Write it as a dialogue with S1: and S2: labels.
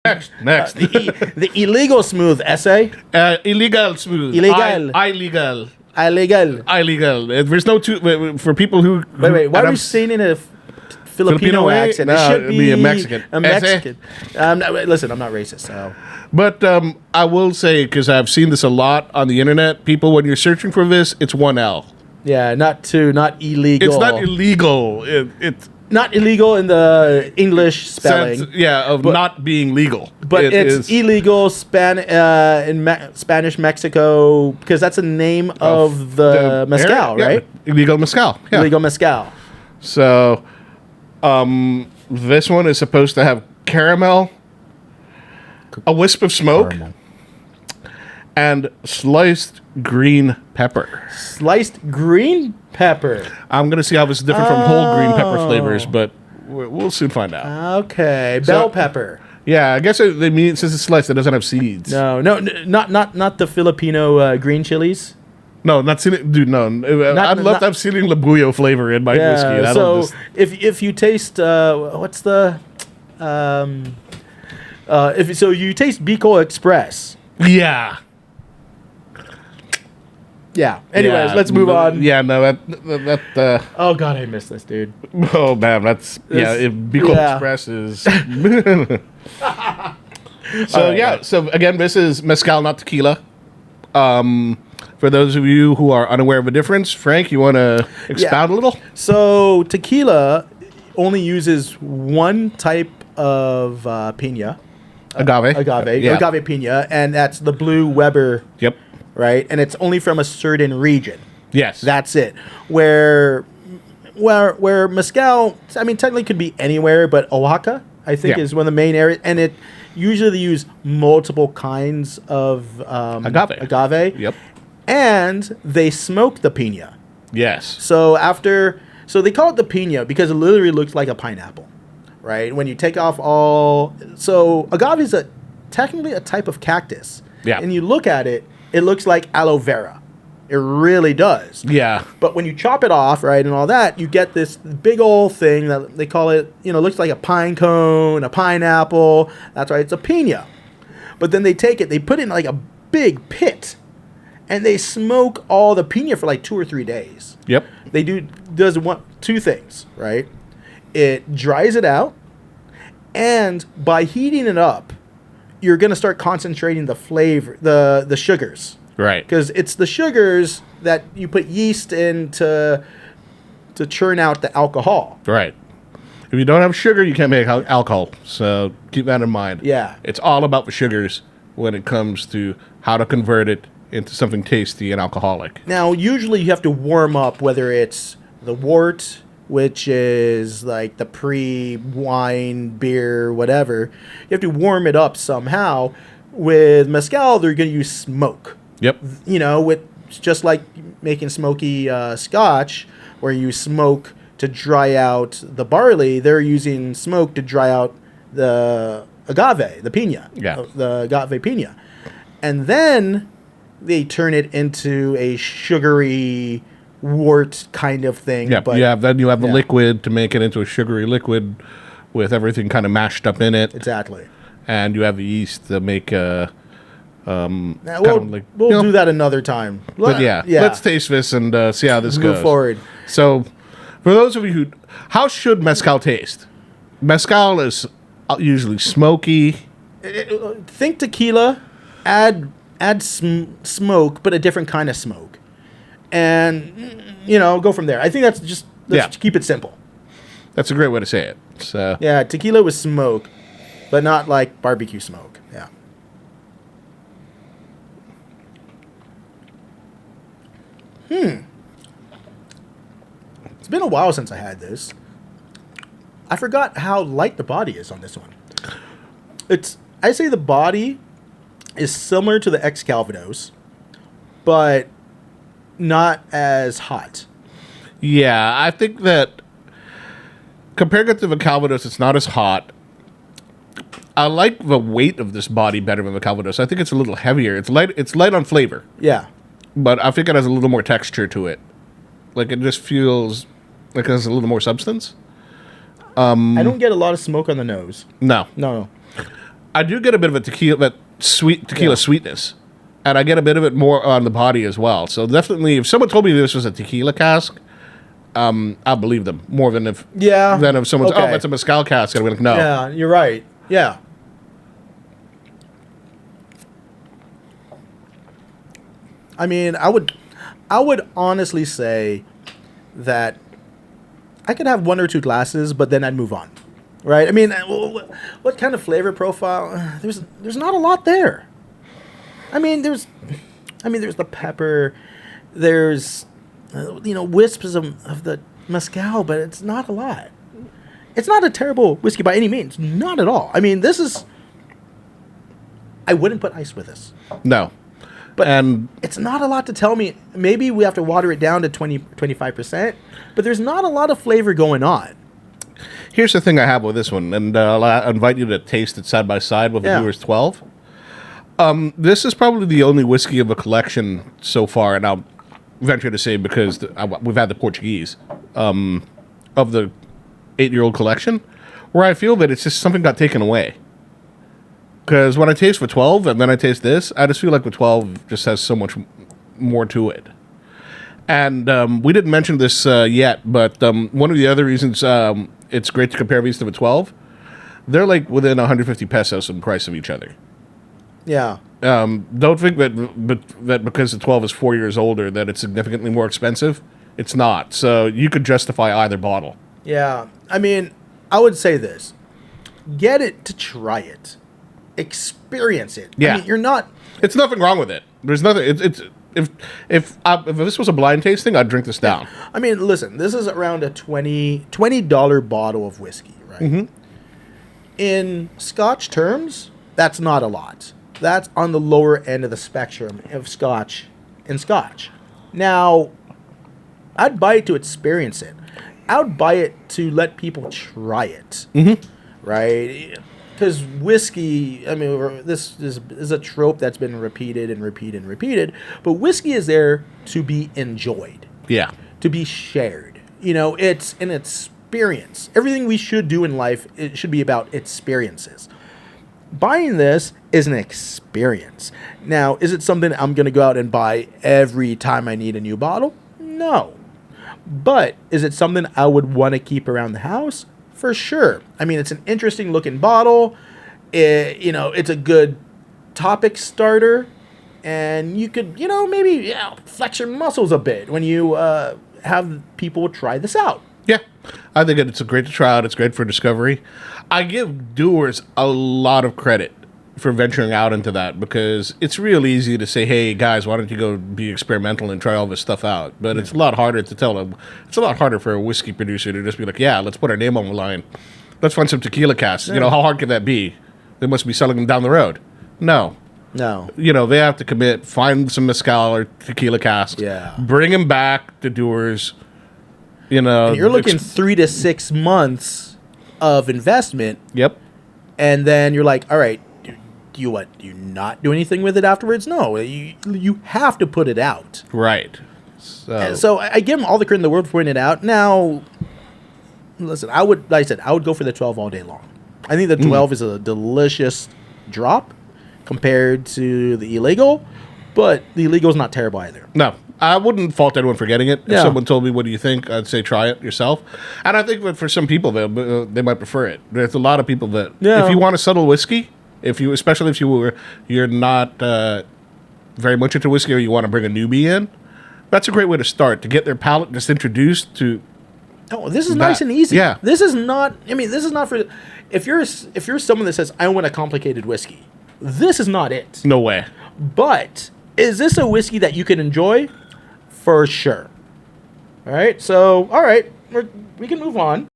S1: Next.
S2: The illegal smooth essay.
S1: Illegal smooth.
S2: Illegal.
S1: Illegal.
S2: Illegal.
S1: Illegal. There's no two for people who.
S2: Wait. Why are we saying it in a Filipino
S1: way?
S2: accent?
S1: No,
S2: it should
S1: it'd be a Mexican.
S2: A Mexican. Listen, I'm not racist. So.
S1: But I will say, because I've seen this a lot on the internet, people, when you're searching for this, it's one L.
S2: Yeah, not illegal.
S1: It's not illegal. It's
S2: not illegal in the English spelling.
S1: sense, of not being legal.
S2: But it's illegal in Spanish Mexico, because that's the name of the mezcal, right?
S1: Illegal mezcal. Yeah.
S2: Illegal mezcal.
S1: So, this one is supposed to have caramel, a wisp of smoke,
S2: Caramel.
S1: and sliced green pepper.
S2: Sliced green pepper.
S1: I'm going to see how this is different from whole green pepper flavors, but we'll soon find out.
S2: Okay, bell pepper.
S1: Yeah, I guess they mean since it's sliced, it doesn't have seeds.
S2: No, not the Filipino green chilies.
S1: No, not ceiling, dude. No, I'd love to have ceiling labuyo flavor in my whiskey.
S2: So if you taste what's the if you taste Bicol Express.
S1: Yeah.
S2: Yeah. Anyways, let's move on.
S1: Yeah, no, that
S2: Oh god, I missed this, dude.
S1: oh man, that's if Bicol Express is So
S2: right.
S1: So again, this is mezcal, not tequila. For those of you who are unaware of the difference, Frank, you want to expound a little?
S2: So tequila only uses one type of piña. Agave piña, and that's the Blue Weber.
S1: Yep.
S2: Right? And it's only from a certain region.
S1: Yes.
S2: That's it. Where mezcal, I mean, technically could be anywhere, but Oaxaca, I think, is one of the main areas. And it usually they use multiple kinds of agave.
S1: Yep.
S2: And they smoke the piña.
S1: Yes.
S2: So they call it the piña because it literally looks like a pineapple, right? When you take off so agave is technically a type of cactus.
S1: Yeah.
S2: And you look at it, it looks like aloe vera. It really does.
S1: Yeah.
S2: But when you chop it off, right, and all that, you get this big old thing that they call it, looks like a pine cone, a pineapple. That's right, it's a piña. But then they take it, they put it in like a big pit, and they smoke all the piña for like 2 or 3 days.
S1: Yep.
S2: They does two things, right? It dries it out, and by heating it up, you're going to start concentrating the flavor, the sugars.
S1: Right.
S2: Because it's the sugars that you put yeast in to churn out the alcohol.
S1: Right. If you don't have sugar, you can't make alcohol. So keep that in mind.
S2: Yeah.
S1: It's all about the sugars when it comes to how to convert it into something tasty and alcoholic.
S2: Now, usually you have to warm up, whether it's the wort, which is like the pre-wine, beer, whatever. You have to warm it up somehow. With mezcal, they're going to use smoke.
S1: Yep.
S2: With just like making smoky scotch, where you smoke to dry out the barley, they're using smoke to dry out the agave, the piña.
S1: Yeah.
S2: The agave piña. And then they turn it into a sugary wort kind of thing.
S1: Yeah,
S2: but
S1: then you have the liquid to make it into a sugary liquid with everything kind of mashed up in it.
S2: Exactly.
S1: And you have the yeast to make
S2: we'll do that another time.
S1: But let's taste this and see how this goes.
S2: Move forward.
S1: So, for those of you how should mezcal taste? Mezcal is usually smoky.
S2: Think tequila, add smoke, but a different kind of smoke. And, go from there. I think let's keep it simple.
S1: That's a great way to say it. So
S2: yeah, tequila with smoke, but not like barbecue smoke. Yeah. It's been a while since I had this. I forgot how light the body is on this one. I say the body is similar to the ex-Calvados, but not as hot.
S1: yeah, I think that compared to the Calvados, it's not as hot. I like the weight of this body better than the Calvados. I think it's a little heavier. It's light on flavor.
S2: Yeah.
S1: But I think it has a little more texture to it. Like it just feels like it has a little more substance.
S2: I don't get a lot of smoke on the nose.
S1: No. I do get a bit of a tequila sweetness, and I get a bit of it more on the body as well. So definitely, if someone told me this was a tequila cask, I'll believe them more than if someone's that's a mezcal cask. I'd be like, no.
S2: Yeah, you're right. Yeah. I mean, I would honestly say that I could have one or two glasses, but then I'd move on. Right? I mean, what kind of flavor profile? There's not a lot there. I mean, there's the pepper, there's wisps of the mezcal, but it's not a lot. It's not a terrible whiskey by any means, not at all. I mean, I wouldn't put ice with this.
S1: No.
S2: But it's not a lot to tell me. Maybe we have to water it down to 25%, but there's not a lot of flavor going on.
S1: Here's the thing I have with this one, and I'll invite you to taste it side by side with the Dewars 12. This is probably the only whiskey of a collection so far, and I'll venture to say because we've had the Portuguese of the 8-year-old collection, where I feel that it's just something got taken away. Because when I taste for 12 and then I taste this, I just feel like the 12 just has so much more to it. And we didn't mention this yet, but one of the other reasons it's great to compare these to the 12, they're like within 150 pesos in price of each other.
S2: Yeah.
S1: Don't think that because the 12 is 4 years older that it's significantly more expensive. It's not. So you could justify either bottle.
S2: Yeah. I mean, I would say this. Get it to try it. Experience it.
S1: Yeah.
S2: I mean, you're not...
S1: It's nothing wrong with it. There's nothing... If this was a blind tasting, I'd drink this down.
S2: I mean, listen, this is around a $20 bottle of whiskey, right? Mm-hmm. In Scotch terms, that's not a lot. That's on the lower end of the spectrum of Scotch in Scotch. Now, I'd buy it to experience it. I would buy it to let people try it, right? Because whiskey, I mean, this is a trope that's been repeated and repeated and repeated, but whiskey is there to be enjoyed.
S1: Yeah.
S2: To be shared. It's an experience. Everything we should do in life, it should be about experiences. Buying this is an experience. Now, is it something I'm going to go out and buy every time I need a new bottle? No. But is it something I would want to keep around the house? For sure. I mean, it's an interesting looking bottle. It's a good topic starter. And you could, maybe flex your muscles a bit when you have people try this out.
S1: Yeah. I think it's great to try out. It's great for discovery. I give Dewars a lot of credit for venturing out into that because it's real easy to say, hey, guys, why don't you go be experimental and try all this stuff out? But it's a lot harder to tell them. It's a lot harder for a whiskey producer to just be like, yeah, let's put our name on the line. Let's find some tequila casks. Yeah. How hard could that be? They must be selling them down the road. No. They have to commit, find some mezcal or tequila casks, bring them back to Dewars.
S2: And you're looking 3 to 6 months of investment.
S1: Yep.
S2: And then you're like, all right, do you not do anything with it afterwards? No, you have to put it out.
S1: Right.
S2: So I give them all the credit in the world for putting it out. Now, listen, I would go for the 12 all day long. I think the 12 is a delicious drop compared to the illegal, but the illegal is not terrible either.
S1: No, I wouldn't fault anyone for getting it. If someone told me, what do you think? I'd say try it yourself. And I think that for some people, they might prefer it. There's a lot of people that, if you want a subtle whiskey, especially if you're not very much into whiskey or you want to bring a newbie in, that's a great way to start, to get their palate just introduced to.
S2: Oh, this is nice and easy.
S1: Yeah.
S2: This is not for, if you're someone that says, I want a complicated whiskey, this is not it.
S1: No way.
S2: But is this a whiskey that you can enjoy? For sure. All right. So, we can move on.